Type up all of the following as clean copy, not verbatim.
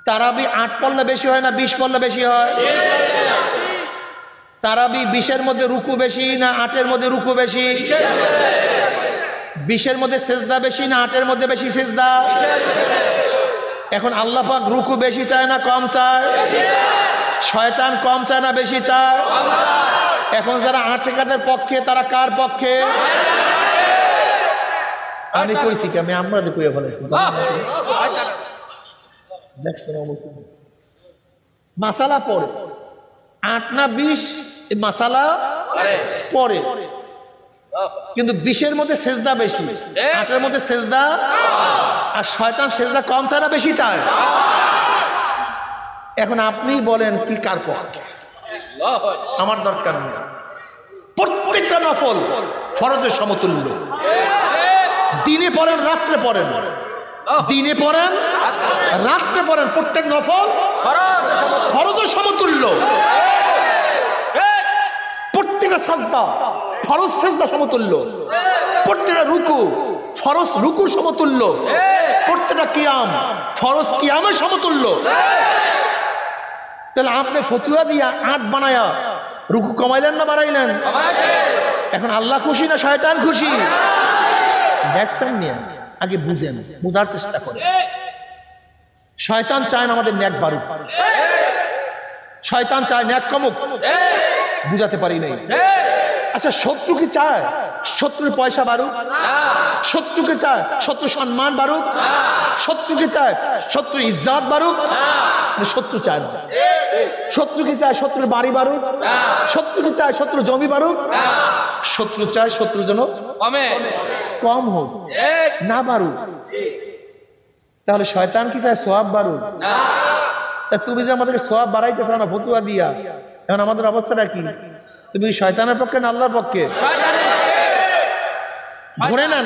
তারাবি 8 পড়লে বেশি হয় না 20 পড়লে বেশি হয়? তারাবি 20-এর মধ্যে রুকু বেশি না 8-এর মধ্যে রুকু বেশি? 20-এর মধ্যে সেজদা বেশি না 8-এর মধ্যে বেশি সেজদা? এখন আল্লাহ পাক রুকু বেশি চায় না কম চায়? শয়তান কম চায় না বেশি চায়? এখন যারা 8 রাকাতের পক্ষে তারা কার পক্ষে? আমি কইছি কি? আমি আপনাদের কইয়া ফেলেছি। দেখছেন অবস্থা? মাসালা পড়ে 8 না 20 মাসালা পড়ে, কিন্তু 20-এর মধ্যে সেজদা বেশি, 8-এর মধ্যে সেজদা। আর শয়তান সেজদা কম চায় না বেশি চায়? এখন আপনি বলেন কি কার পক্ষে? আমার দরকার নেই। প্রত্যেকটা নফল ফরজের সমতুল্য। দিনে পড়েন রাত্রে পড়েন, দিনে পড়েন রাত্রে পড়েন, প্রত্যেক নফল ফরজের সমতুল্য। প্রত্যেকটা সাজদা ফরজ সাজদা সমতুল্য, প্রত্যেকটা রুকু ফরজ রুকু সমতুল্য, প্রত্যেকটা কিয়াম ফরজ কিয়ামের সমতুল্য। তাহলে আপনি ফতুয়া দিয়া 8 বানায়া রুকু কমাইলেন না বাড়াইলেন? এখন আল্লাহ খুশি না শয়তান খুশি? দেখছেন নিয়ে আগে বুঝেন, বুঝার চেষ্টা করেন। শয়তান চায় না আমাদের ন্যাক বাড়ুক, শয়তান চায় ন্যাক কমুক। বুঝাতে পারি নাই। আচ্ছা, শত্রু কি চায় শত্রুর পয়সা বাড়ুক? শত্রুকে চায় শত্রু সম্মান বাড়ুক? শত্রুকে চায় শত্রু ইজ্জত বাড়ুক? শত্রু চায় না। শত্রু কি চায় শত্রুর বাড়ি বাড়ুক? শত্রু কি চায় শত্রু জমি বাড়ুক? শত্রু চায় শত্রু যেন কম হোক, না বাড়ুক। তাহলে শয়তান কি চায় সওয়াব বাড়ুক? তা তুমি যে আমাদেরকে সওয়াব বাড়াইতে চাও না ফতুয়া দিয়া, এখন আমাদের অবস্থাটা কি? তুমি শয়তানের পক্ষে না আল্লাহর পক্ষে? ধরে নেন,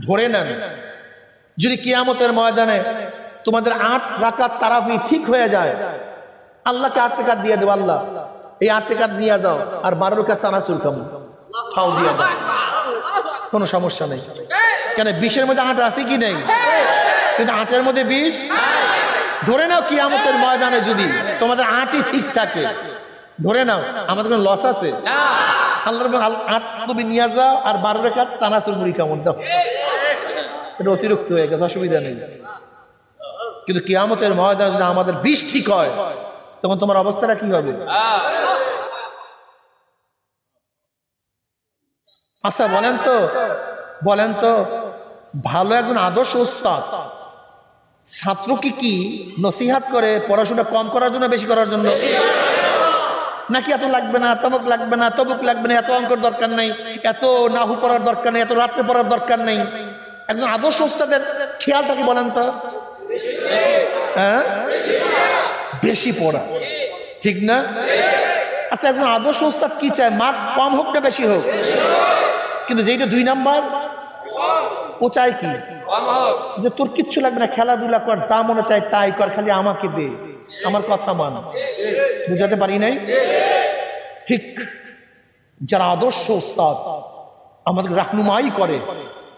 ধরে নেন যদি কিয়ামতের ময়দানে তোমাদের 8 রাকাত তারাবি ঠিক হয়ে যায়, আল্লাহকে 8 রাকাত দিয়ে দেব, আল্লাহ এই 8 রাকাত নিয়ে যাও আর 12 রাকাত চানাচুর খাবো, খাও দিয়ে দাও, কোনো সমস্যা নেই। কেন 20-এর মধ্যে 8 আছে কি নেই? কিন্তু 8-এর মধ্যে 20। ধরে নাও কিয়ামতের ময়দানে যদি তোমাদের 8ই ঠিক থাকে, ধরে নাও আমাদের কোনো লস আছে? আল্লাহ 8 তুমি নিয়ে যাও আর 12 রাকাত চানাচুর মুড়ি কামড় দাও, এটা অতিরিক্ত হয়ে গেছে, অসুবিধা নেই। কিন্তু কিয়ামতের ময়দানে যদি আমাদের 20 ঠিক হয়, তখন তোমার অবস্থাটা কি হবে? আচ্ছা বলেন তো, বলেন তো, ভালো একজন আদর্শ উস্তাদ ছাত্রকে কি নসিহাত করে পড়াশোনা কম করার জন্য বেশি করার জন্য? নাকি এত লাগবে না, তমক লাগবে না, তবুক লাগবে না, এত অঙ্কর দরকার নেই, এত নাহু পড়ার দরকার নেই, এত রাত্রে পড়ার দরকার নেই? একজন আদর্শ উস্তাদের খেয়ালটা কি বলেন তো? হ্যাঁ, বেশি পড়া, ঠিক না? আচ্ছা, একজন আদর্শ উস্তাদ কি চায়? মার্কস কম হোক না বেশি হোক? কিন্তু যেটা 2 নাম্বার, ও চায় কি? যে তোর কিচ্ছু লাগবে না, খেলাধুলা কর, যা মনে চায় তাই কর, খালি আমাকে দে, আমার কথা মান। বুঝাতে পারি নাই? ঠিক যারা আদর্শ উস্তাদ আমাদের রাহনুমাই করে,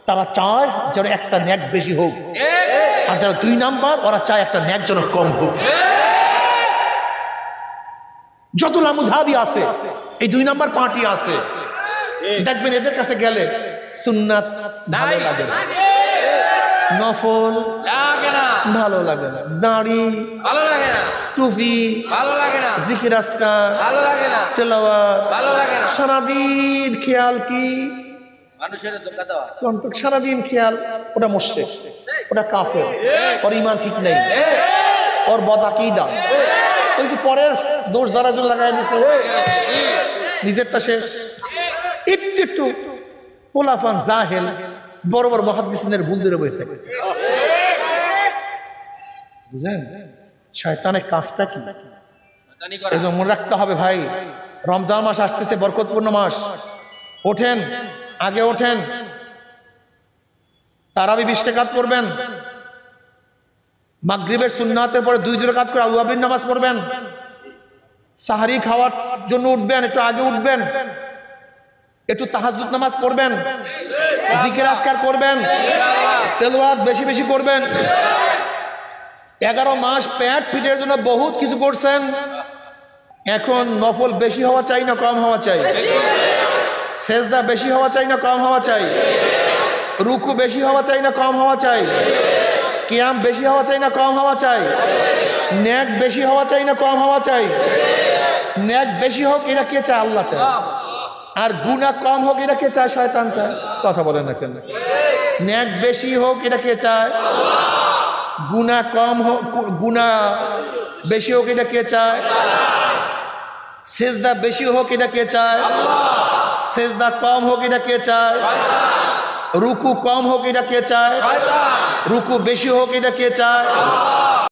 তারা চায় যেন একটা ন্যাক বেশি হোক, আর যারা 2 নাম্বার ওরা চায় একটা ন্যাক যেন কম হোক। যত লামুঝাবি আছে এই 2 নাম্বার পার্টি আছে, দেখবেন এদের কাছে গেলে সুন্নাত ভালো লাগে না, নফল ভালো লাগে না, দাড়ি ভালো লাগে না, টুপি ভালো লাগে না, জিকির আজকার ভালো লাগে না, তেলাওয়াত ভালো লাগে না, সারাদিন খেয়াল কি মানুষের ধোঁকা দেওয়া, সারাদিন খেয়াল, ওটা মুশরিক, ওটা কাফের, ওর ঈমান ঠিক নেই, ওর বদআকিদা। ওই যে পরের দোষ ধরার জন্য লাগাই দিছে, নিজেরটা শেষ। একটু একটু পোলাফান জাহেল বড় বড় মুহাদ্দিসিনের ভুল ধরে বসে থাকে। বুঝেন শয়তানের কাজটা কি? এজন্য মনে রাখতে হবে ভাই, রমজান মাস আসতেছে, বরকতপূর্ণ মাস। ওঠেন, আগে ওঠেন, তারাবি 20 রাকাত পড়বেন, মাগরিবের সুন্নাতের পরে 2 রাকাত করে আওয়াবিন নামাজ পড়বেন, সাহারি খাওয়ার জন্য উঠবেন, একটু আগে উঠবেন, একটু তাহাজ্জুদ নামাজ পড়বেন, জিকির আজকার করবেন, তেলাওয়াত বেশি বেশি করবেন, 11 মাস পেট পিটের জন্য বহুত কিছু করছেন, এখন নফল বেশি হওয়া চাই না কম হওয়া চাই? সেজদা বেশি হওয়া চাই না কম হওয়া চাই? রুকু বেশি হওয়া চাই না কম হওয়া চাই? কিয়াম বেশি হওয়া চাই না কম হওয়া চাই? ন্যাক বেশি হওয়া চাই না কম হওয়া চাই? ন্যাক বেশি হোক এটা কে চায়? আল্লাহ চায়। আর গুনাহ কম হোক এটা কে চায়? শয়তান চায়। কথা বলেন না কেন? ন্যাক বেশি হোক এটা কে চায়? গুনাহ কম হোক, গুনাহ বেশি হোক এটা কে চায়? সেজদা বেশি হোক এটা কে চায়? সেজদা কম হোক এটা কে চায়? রুকু কম হোক এটা কে চায়? রুকু বেশি হোক এটা কে চায়?